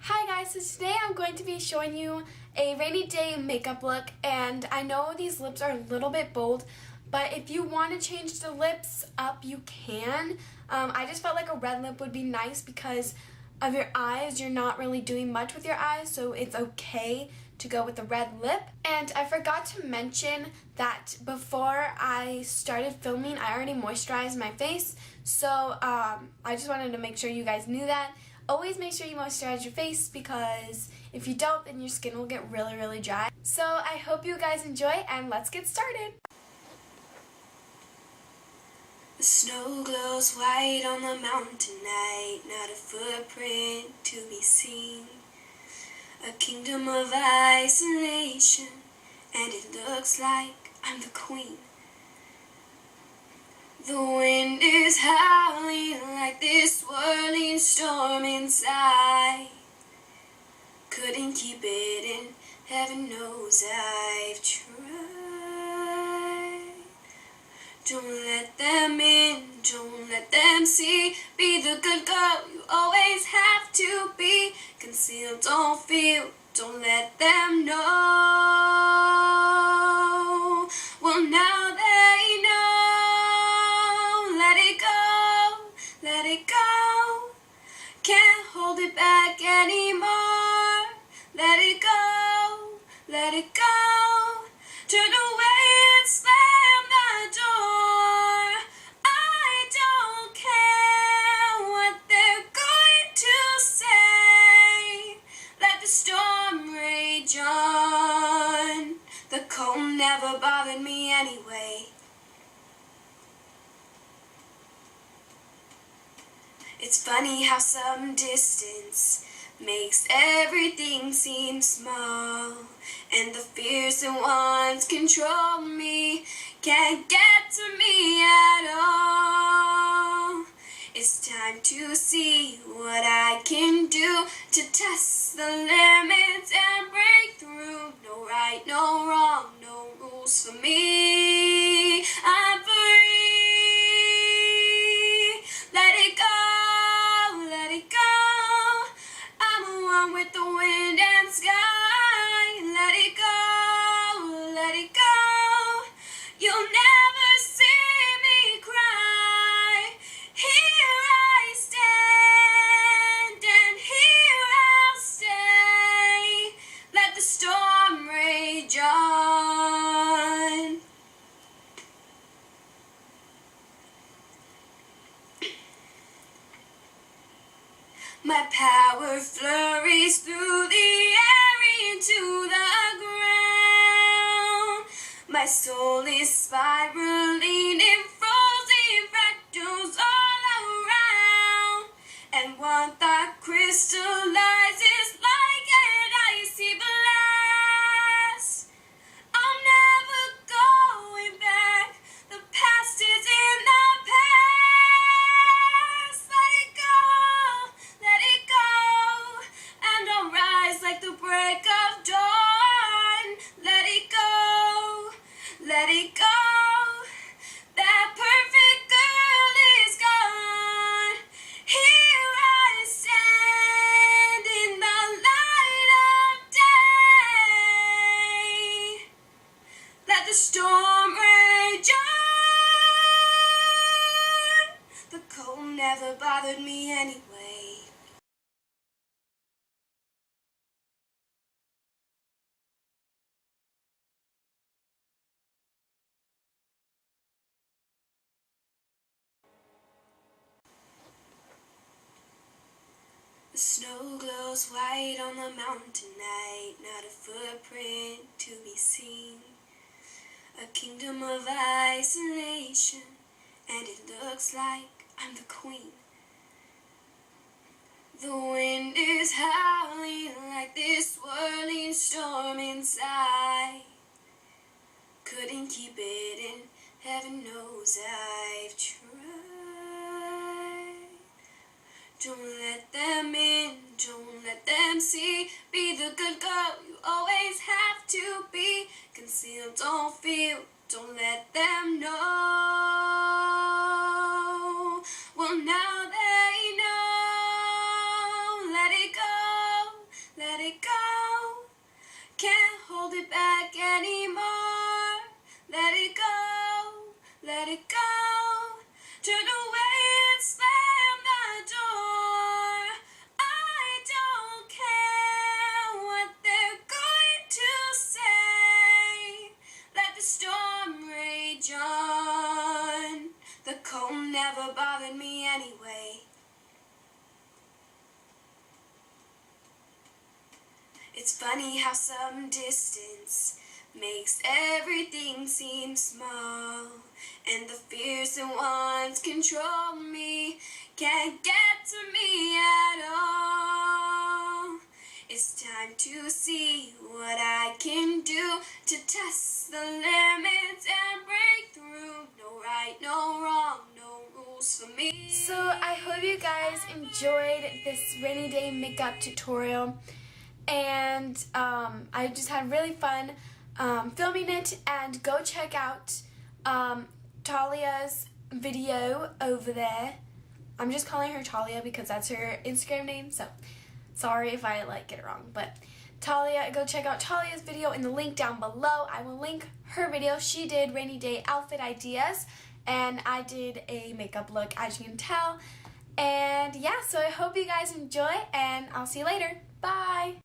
Hi guys, so today I'm going to be showing you a rainy day makeup look, and I know these lips are a little bit bold, but if you want to change the lips up, you can. I just felt like a red lip would be nice because of your eyes. You're not really doing much with your eyes, so it's okay to go with the red lip. And I forgot to mention that before I started filming, I already moisturized my face, so I just wanted to make sure you guys knew that. Always make sure you moisturize your face because if you don't, then your skin will get really dry. So I hope you guys enjoy, and let's get started. The snow glows white on the mountain tonight, not a footprint to be seen. A kingdom of isolation, and it looks like I'm the queen. The wind is howling like this swirling storm inside. Couldn't keep it in, heaven knows I've tried. Don't let them in, don't let them see. Be the good girl you always have to be. Conceal, don't feel, don't let them know. Well, now they know. Let it go, can't hold it back anymore. Let it go, turn away and slam the door. I don't care what they're going to say. Let the storm rage on. The cold never bothered me anyway. It's funny how some distance makes everything seem small, and the fearsome ones control me, can't get to me at all. It's time to see what I can do to test the limits and break through. No right, no wrong, no rules for me. I'm free. Let it go. With the wind and sky, let it go, you'll never see me cry. Here I stand, and here I'll stay. Let the storm rage on. My power flurries through the air into the ground. My soul is spiraling in frozen fractals all around. And one thought crystallizes like an icy blast. I'm never going back. The past is in the past. Let it go, and I'll rise like the break of dawn. Let it go, that perfect girl is gone. Here I stand in the light of day. Let the storm rage on. The cold never bothered me anyway. The snow glows white on the mountain tonight, not a footprint to be seen. A kingdom of isolation, and it looks like I'm the queen. The wind is howling like this swirling storm inside. Couldn't keep it in, heaven knows I've tried. Don't let them in, don't let them see. Be the good girl you always have to be. Conceal, don't feel, don't let them know. Well, now they know. Let it go, It's funny how some distance makes everything seem small, and the fearsome ones control me, can't get to me at all. It's time to see what I can do to test the limits and break through. No right, no wrong, no rules for me. So I hope you guys enjoyed this rainy day makeup tutorial, and I just had really fun filming it. And go check out Talia's video over there. I'm just calling her Talia because that's her Instagram name, so sorry if I get it wrong. But Talia, go check out Talia's video in the link down below. I will link her video. She did rainy day outfit ideas, and I did a makeup look, as you can tell. And yeah, so I hope you guys enjoy, and I'll see you later. Bye!